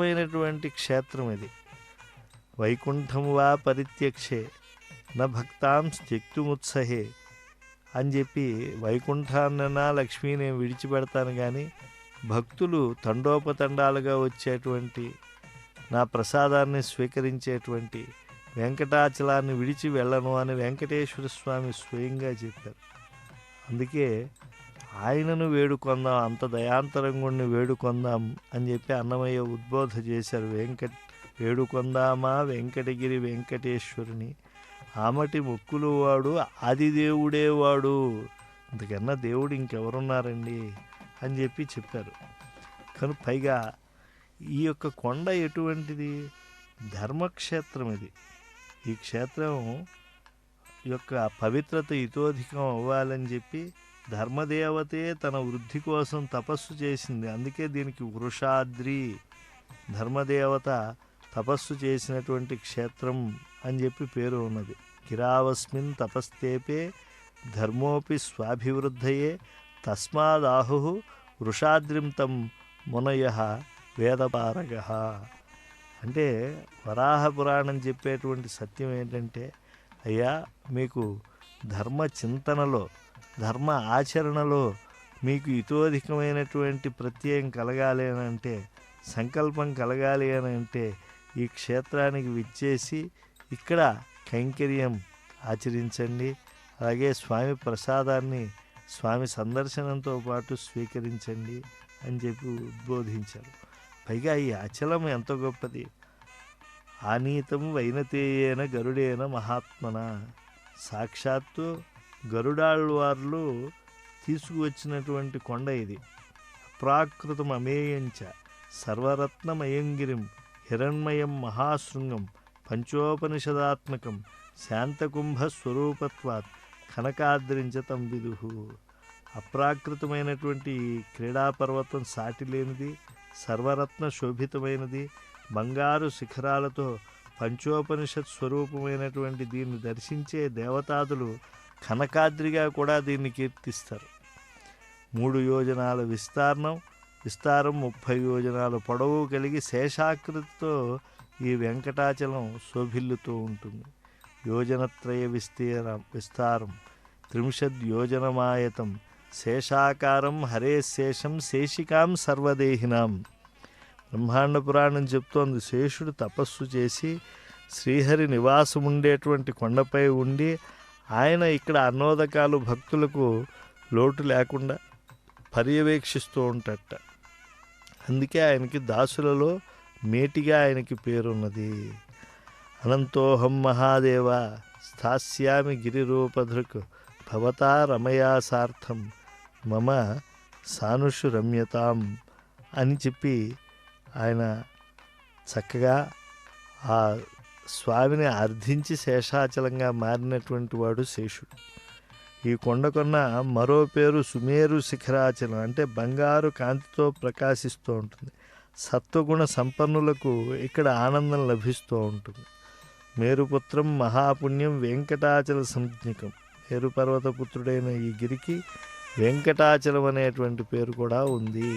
మైనటువంటి క్షేత్రం ఇది. వైకుంఠం వా పరిత్యక్షే న భక్తాం త్యక్తుముత్సహే అని చెప్పి, వైకుంఠాన్నైనా లక్ష్మీ నేను విడిచిపెడతాను కానీ భక్తులు తండోపతండాలుగా వచ్చేటువంటి నా ప్రసాదాన్ని స్వీకరించేటువంటి వెంకటాచలాన్ని విడిచి వెళ్ళను అని వెంకటేశ్వర స్వామి స్వయంగా చెప్పారు. అందుకే ఆయనను వేడుకొందాం, అంత దయాంతరంగుణ్ణి వేడుకొందాం అని చెప్పి అన్నమయ్య ఉద్బోధ చేశారు. వేడుకొందామా వెంకటగిరి వెంకటేశ్వరుని, ఆమటి మొక్కులు వాడు ఆదిదేవుడే వాడు, ఇంతకన్నా దేవుడు ఇంకెవరున్నారండి అని చెప్పి చెప్పారు. కానీ పైగా ఈ యొక్క కొండ ఎటువంటిది? ధర్మక్షేత్రం ఇది. ఈ క్షేత్రం యొక్క పవిత్రత ఇతోధికం అవ్వాలని చెప్పి ధర్మదేవతే తన వృద్ధి కోసం తపస్సు చేసింది. అందుకే దీనికి వృషాద్రి, ధర్మదేవత తపస్సు చేసినటువంటి క్షేత్రం అని చెప్పి పేరు ఉన్నది. గిరావస్మిన్ తపస్తేపే ధర్మోపి స్వాభివృద్ధయే తస్మాదాహు వృషాద్రిం తం మునయః వేదపారగః. అంటే వరాహ పురాణం చెప్పేటువంటి సత్యం ఏంటంటే, అయ్యా మీకు ధర్మ చింతనలో, ధర్మ ఆచరణలో మీకు ఇతోధికమైనటువంటి ప్రత్యయం కలగాలి అని అంటే, సంకల్పం కలగాలి అని అంటే ఈ క్షేత్రానికి విచ్చేసి ఇక్కడ కైంకర్యం ఆచరించండి. అలాగే స్వామి ప్రసాదాన్ని స్వామి సందర్శనంతో పాటు స్వీకరించండి అని చెప్పి ఉద్బోధించారు. పైగా ఈ అచలం ఎంత గొప్పది. ఆనీతం వైనతేయేన గరుడేన మహాత్మన, సాక్షాత్తు గరుడాళ్వార్లు తీసుకువచ్చినటువంటి కొండ ఇది. అప్రాకృతం అమేయంచ సర్వరత్నమయంగిరిం హిరణ్మయం మహాశృంగం పంచోపనిషదాత్మకం శాంతకుంభ స్వరూపత్వాత్ కనకాద్రించతం విదుహు. అప్రాకృతమైనటువంటి క్రీడాపర్వతం సాటి లేనిది, సర్వరత్న శోభితమైనది, బంగారు శిఖరాలతో పంచోపనిషత్ స్వరూపమైనటువంటి దీన్ని దర్శించే దేవతాదులు కనకాద్రిగా కూడా దీన్ని కీర్తిస్తారు. 3 యోజనాల విస్తారం 30 యోజనాల పొడవు కలిగి శేషాకృతితో ఈ వెంకటాచలం శోభిల్లుతూ ఉంటుంది. యోజనత్రయ విస్తారం 30 యోజనమాయతం శేషాకారం హరే శేషం శేషికాం సర్వదేహినాం. బ్రహ్మాండ పురాణం చెప్తోంది, శేషుడు తపస్సు చేసి శ్రీహరి నివాసం ఉండేటువంటి కొండపై ఉండి ఆయన ఇక్కడ అన్నోదకాలు భక్తులకు లోటు లేకుండా పర్యవేక్షిస్తూ ఉంటాడట. అందుకే ఆయనకి దాసులలో మేటిగా ఆయనకి పేరున్నది. అనంతోహం మహాదేవ స్థాస్యామి గిరిరూపధృక్ భవతా రమయా సార్థం మమ సానుషు రమ్యతాం అని చెప్పి ఆయన చక్కగా ఆ స్వామిని అర్థించి శేషాచలంగా మారినటువంటి వాడు శేషుడు. ఈ కొండకొన్న మరో పేరు సుమేరు శిఖరాచలం, అంటే బంగారు కాంతితో ప్రకాశిస్తూ ఉంటుంది. సత్వగుణ సంపన్నులకు ఇక్కడ ఆనందం లభిస్తూ ఉంటుంది. మేరుపుత్రం మహాపుణ్యం వెంకటాచల సంజ్ఞకం. మేరుపర్వత పుత్రుడైన ఈ గిరికి వెంకటాచలం అనేటువంటి పేరు కూడా ఉంది.